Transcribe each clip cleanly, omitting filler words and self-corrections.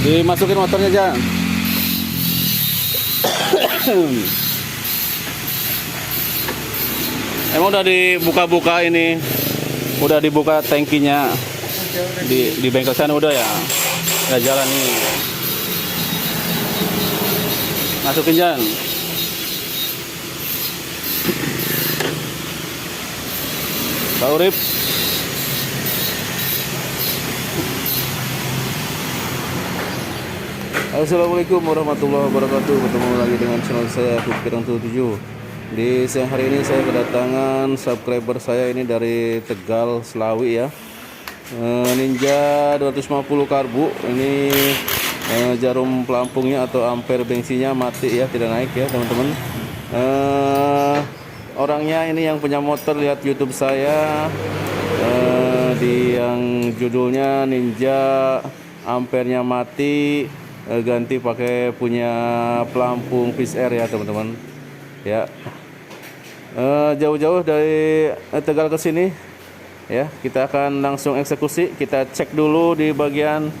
Dimasukin motornya aja. Emang udah dibuka-buka ini, udah dibuka tangkinya di bengkel sana udah ya, udah jalan nih. Masukin Jan. Pak Urip. Assalamualaikum warahmatullahi wabarakatuh. Bertemu lagi dengan channel saya Fikirang 77. Di siang hari ini saya kedatangan subscriber saya ini dari Tegal Selawi ya. Ninja 250 karbu. Ini jarum pelampungnya atau ampere bensinnya mati ya, tidak naik ya teman-teman. Orangnya ini yang punya motor, lihat YouTube saya di yang judulnya Ninja ampernya mati, ganti pakai punya pelampung Fish Air ya teman-teman ya. Jauh-jauh dari Tegal ke sini ya, kita akan langsung eksekusi. Kita cek dulu di bagian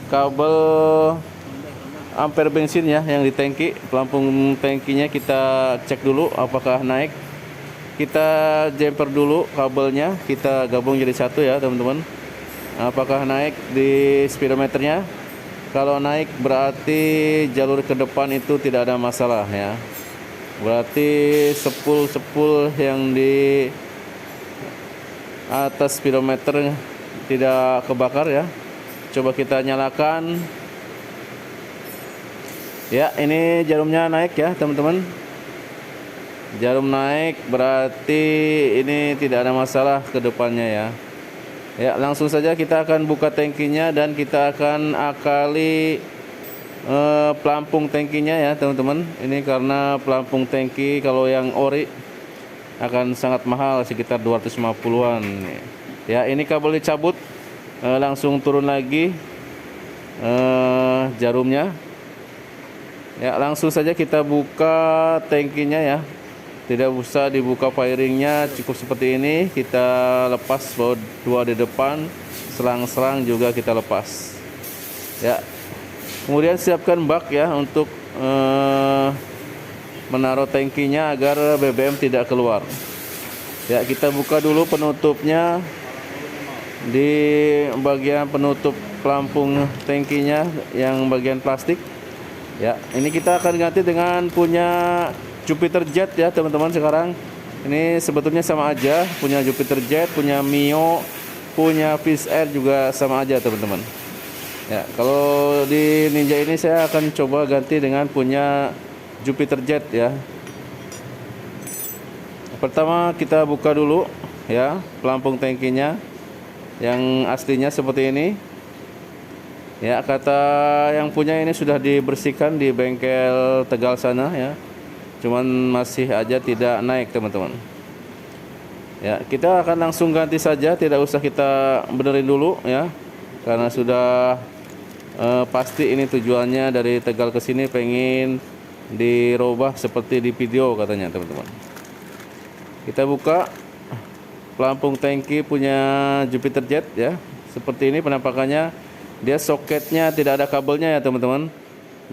kabel ampere bensin ya yang di tangki, pelampung tangkinya kita cek dulu apakah naik. Kita jumper dulu kabelnya, kita gabung jadi satu ya teman-teman. Apakah naik di speedometernya? Kalau naik berarti jalur ke depan itu tidak ada masalah ya. Berarti sepul yang di atas speedometer tidak kebakar ya. Coba kita nyalakan. Ya, ini jarumnya naik ya teman-teman. Jarum naik berarti ini tidak ada masalah ke depannya ya. Ya, langsung saja kita akan buka tangkinya dan kita akan akali pelampung tangkinya ya teman-teman. Ini karena pelampung tangki kalau yang ori akan sangat mahal, sekitar 250-an. Ya, ini kabel dicabut, langsung turun lagi jarumnya. Ya, langsung saja kita buka tangkinya ya. Tidak usah dibuka fairingnya, cukup seperti ini. Kita lepas baut 2 di depan, selang-selang juga kita lepas. Ya. Kemudian siapkan bak ya untuk menaruh tangkinya agar BBM tidak keluar. Ya, kita buka dulu penutupnya di bagian penutup pelampung tangkinya yang bagian plastik. Ya, ini kita akan ganti dengan punya Jupiter Jet ya teman-teman. Sekarang ini sebetulnya sama aja, punya Jupiter Jet, punya Mio, punya Fish Air juga sama aja teman-teman. Ya, kalau di Ninja ini saya akan coba ganti dengan punya Jupiter Jet ya. Pertama kita buka dulu ya pelampung tangkinya yang aslinya seperti ini. Ya, kata yang punya ini sudah dibersihkan di bengkel Tegal sana ya. Cuman masih aja tidak naik teman-teman. Ya, kita akan langsung ganti saja, tidak usah kita benerin dulu ya. Karena sudah pasti ini tujuannya dari Tegal ke sini pengen dirubah seperti di video katanya teman-teman. Kita buka pelampung tangki punya Jupiter Jet ya. Seperti ini penampakannya. Dia soketnya tidak ada kabelnya ya teman-teman.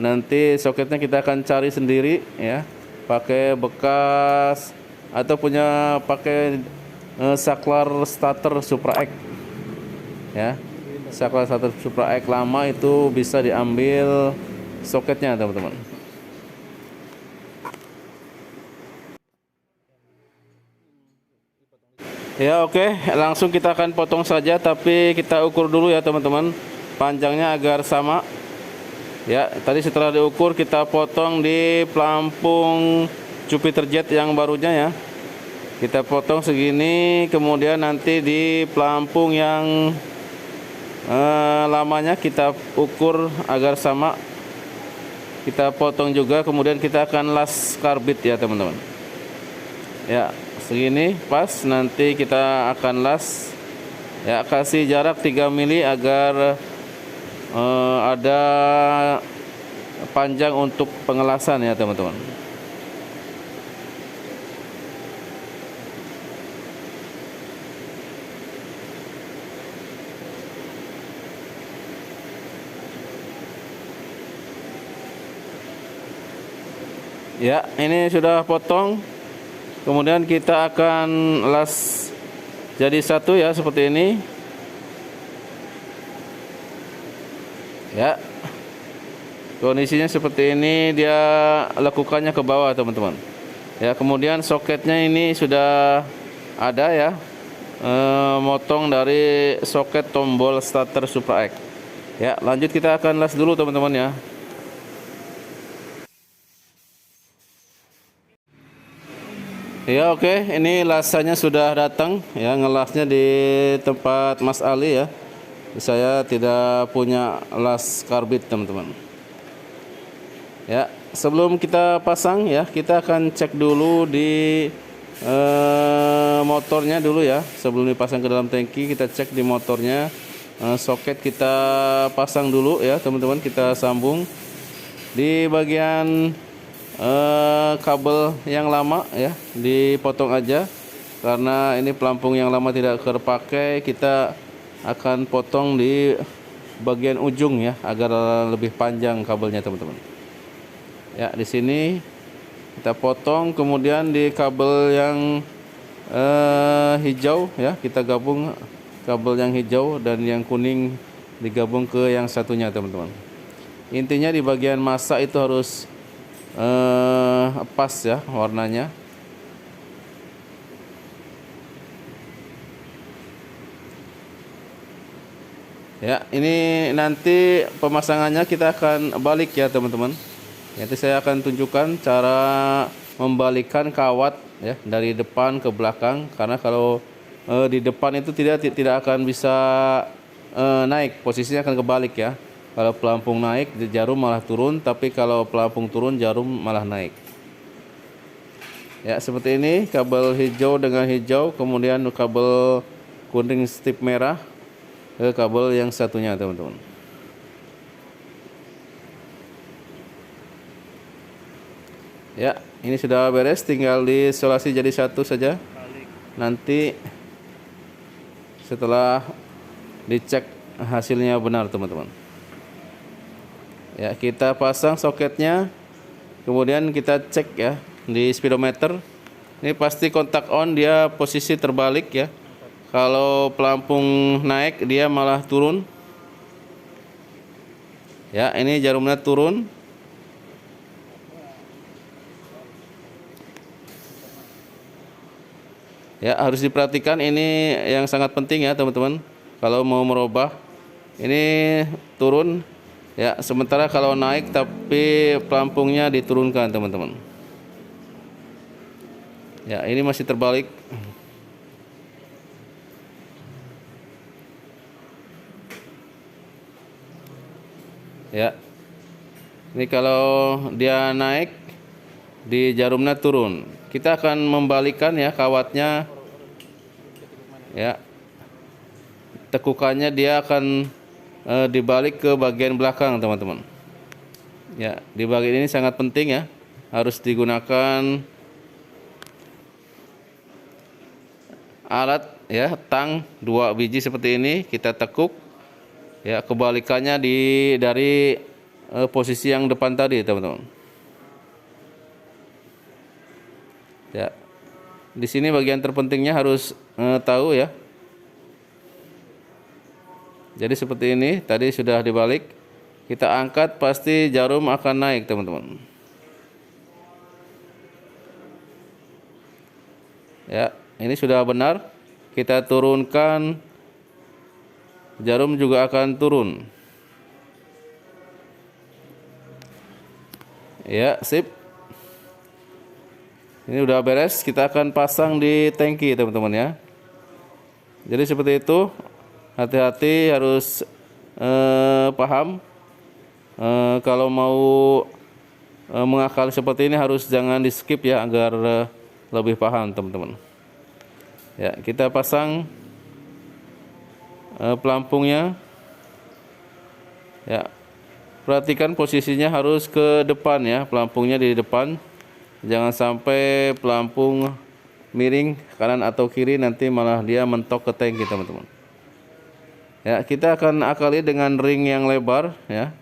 Nanti soketnya kita akan cari sendiri ya. Pakai bekas atau punya pakai saklar starter Supra X ya. Saklar starter Supra X lama itu bisa diambil soketnya teman-teman. Ya, oke, langsung kita akan potong saja, tapi kita ukur dulu ya teman-teman panjangnya agar sama. Ya, tadi setelah diukur kita potong di pelampung Jupiter Jet yang barunya ya. Kita potong segini, kemudian nanti di pelampung yang lamanya kita ukur agar sama. Kita potong juga, kemudian kita akan las karbit ya teman-teman. Ya, segini pas, nanti kita akan las. Ya, kasih jarak 3 mili agar ada panjang untuk pengelasan ya teman-teman. Ya, ini sudah potong. Kemudian kita akan las jadi satu ya, seperti ini. Ya. Kondisinya seperti ini, dia lekukannya ke bawah, teman-teman. Ya, kemudian soketnya ini sudah ada ya. Motong dari soket tombol starter Supra X. Ya, lanjut kita akan las dulu, teman-teman ya. Ya, oke, ini lasannya sudah datang ya, ngelasnya di tempat Mas Ali ya. Saya tidak punya las karbit, teman-teman. Ya, sebelum kita pasang ya, kita akan cek dulu di motornya dulu ya. Sebelum dipasang ke dalam tangki, kita cek di motornya. Soket kita pasang dulu ya, teman-teman. Kita sambung di bagian kabel yang lama ya, dipotong aja karena ini pelampung yang lama tidak terpakai. Kita akan potong di bagian ujung ya, agar lebih panjang kabelnya, teman-teman. Ya, di sini kita potong, kemudian di kabel yang hijau ya, kita gabung kabel yang hijau dan yang kuning digabung ke yang satunya, teman-teman. Intinya di bagian masa itu harus pas ya warnanya. Ya, ini nanti pemasangannya kita akan balik ya, teman-teman. Nanti saya akan tunjukkan cara membalikkan kawat ya dari depan ke belakang, karena kalau di depan itu tidak akan bisa naik, posisinya akan kebalik ya. Kalau pelampung naik, jarum malah turun, tapi kalau pelampung turun, jarum malah naik. Ya, seperti ini, kabel hijau dengan hijau, kemudian kabel kuning strip merah ke kabel yang satunya, teman-teman. Ya, ini sudah beres, tinggal diisolasi jadi satu saja. Nanti setelah dicek hasilnya benar, teman-teman. Ya, kita pasang soketnya, kemudian kita cek ya di speedometer. Ini pasti kontak on, dia posisi terbalik ya. Kalau pelampung naik, dia malah turun. Ya, ini jarumnya turun. Ya, harus diperhatikan, ini yang sangat penting ya, teman-teman. Kalau mau merubah, ini turun. Ya, sementara kalau naik tapi pelampungnya diturunkan, teman-teman. Ya, ini masih terbalik. Ya. Ini kalau dia naik, di jarumnya turun. Kita akan membalikan ya kawatnya. Ya. Tekukannya dia akan dibalik ke bagian belakang, teman-teman. Ya, di bagian ini sangat penting ya, harus digunakan alat ya, tang 2 biji seperti ini, kita tekuk ya, kebalikannya dari posisi yang depan tadi, teman-teman. Ya, di sini bagian terpentingnya harus tahu ya. Jadi seperti ini, tadi sudah dibalik, kita angkat, pasti jarum akan naik, teman-teman. Ya, ini sudah benar. Kita turunkan, jarum juga akan turun. Ya, sip. Ini udah beres, kita akan pasang di tangki, teman-teman ya. Jadi seperti itu. Hati-hati, harus paham. Kalau mau mengakali seperti ini, harus jangan di skip ya, agar lebih paham, teman-teman. Ya, kita pasang pelampungnya. Ya, perhatikan posisinya harus ke depan ya, pelampungnya di depan. Jangan sampai pelampung miring kanan atau kiri, nanti malah dia mentok ke tangki, teman-teman. Ya, kita akan akali dengan ring yang lebar ya.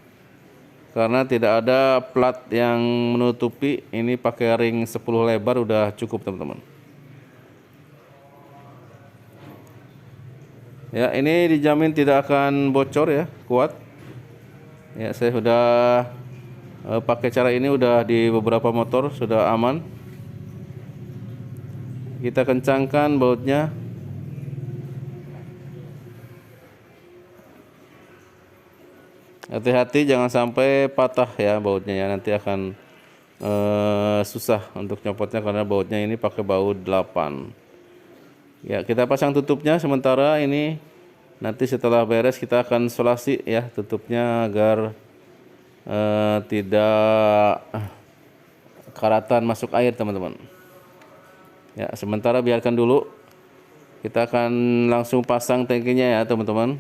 karena tidak ada plat yang menutupi. Ini pakai ring 10 lebar udah cukup teman-teman. Ya, ini dijamin tidak akan bocor ya, kuat. Ya, saya sudah pakai cara ini udah di beberapa motor, sudah aman. Kita kencangkan bautnya. Hati-hati jangan sampai patah ya bautnya ya, nanti akan susah untuk nyopotnya karena bautnya ini pakai baut 8. Ya, kita pasang tutupnya sementara ini. Nanti setelah beres kita akan solasi ya tutupnya agar tidak karatan masuk air teman-teman. Ya, sementara biarkan dulu. Kita akan langsung pasang tangkinya ya teman-teman.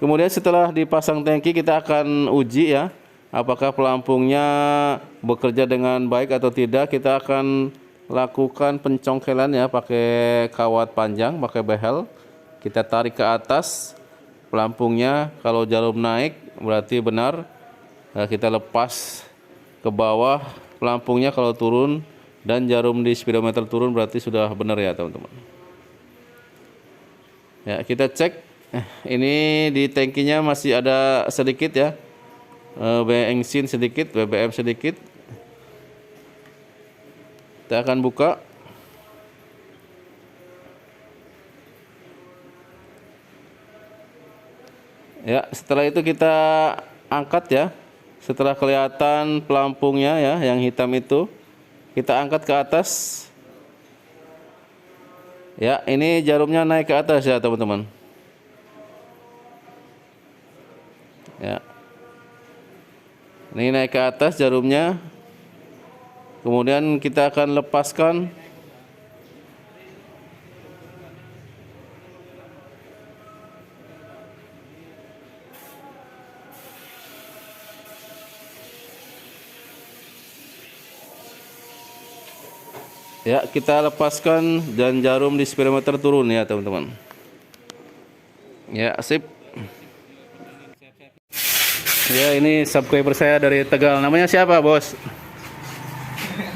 Kemudian setelah dipasang tangki kita akan uji ya apakah pelampungnya bekerja dengan baik atau tidak. Kita akan lakukan pencongkelan ya pakai kawat panjang, pakai behel. Kita tarik ke atas pelampungnya, kalau jarum naik berarti benar. Kita lepas ke bawah pelampungnya, kalau turun dan jarum di speedometer turun berarti sudah benar ya teman-teman. Ya, kita cek ini di tangkinya masih ada sedikit ya bensin sedikit, BBM sedikit. Kita akan buka. Ya, setelah itu kita angkat ya. Setelah kelihatan pelampungnya ya yang hitam itu, kita angkat ke atas. Ya, ini jarumnya naik ke atas ya teman-teman. Ya. Ini naik ke atas jarumnya. Kemudian kita akan lepaskan. Ya, kita lepaskan dan jarum di speedometer turun ya teman-teman. Ya, sip. Ya, ini subscriber saya dari Tegal. Namanya siapa, Bos?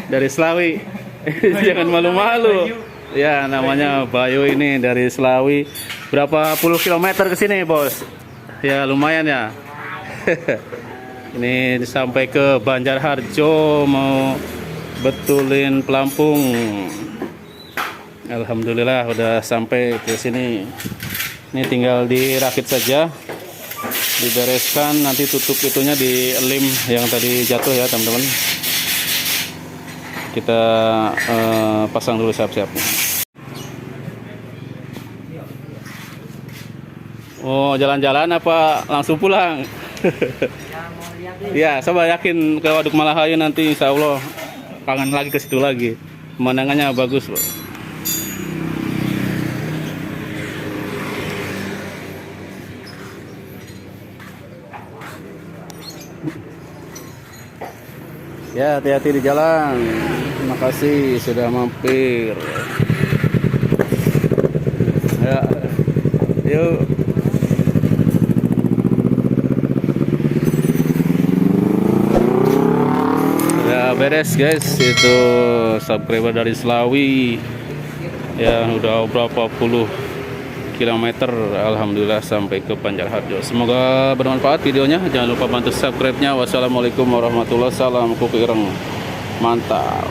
Dari Slawi. Jangan malu-malu. Ya, namanya Bayu ini dari Slawi. Berapa puluh kilometer ke sini, Bos? Ya, lumayan ya. Ini sampai ke Banjarharjo mau betulin pelampung. Alhamdulillah udah sampai ke sini. Ini tinggal dirakit saja. Dibereskan, nanti tutup itunya di lem yang tadi jatuh ya, teman-teman. Kita pasang dulu siap-siap. Oh, jalan-jalan apa langsung pulang? Ya, coba yakin ke Waduk Malahayu nanti, insya Allah kangen lagi ke situ lagi. Pemandangannya bagus, loh. Ya, hati-hati di jalan. Terima kasih sudah mampir. Ya, yuk. Ya, beres guys. Itu subscriber dari Slawi. Ya, udah berapa puluh kilometer, alhamdulillah sampai ke Banjarharjo. Semoga bermanfaat videonya. Jangan lupa bantu subscribe-nya. Wassalamualaikum warahmatullahi wabarakatuh. Salam kuku ireng. Mantap.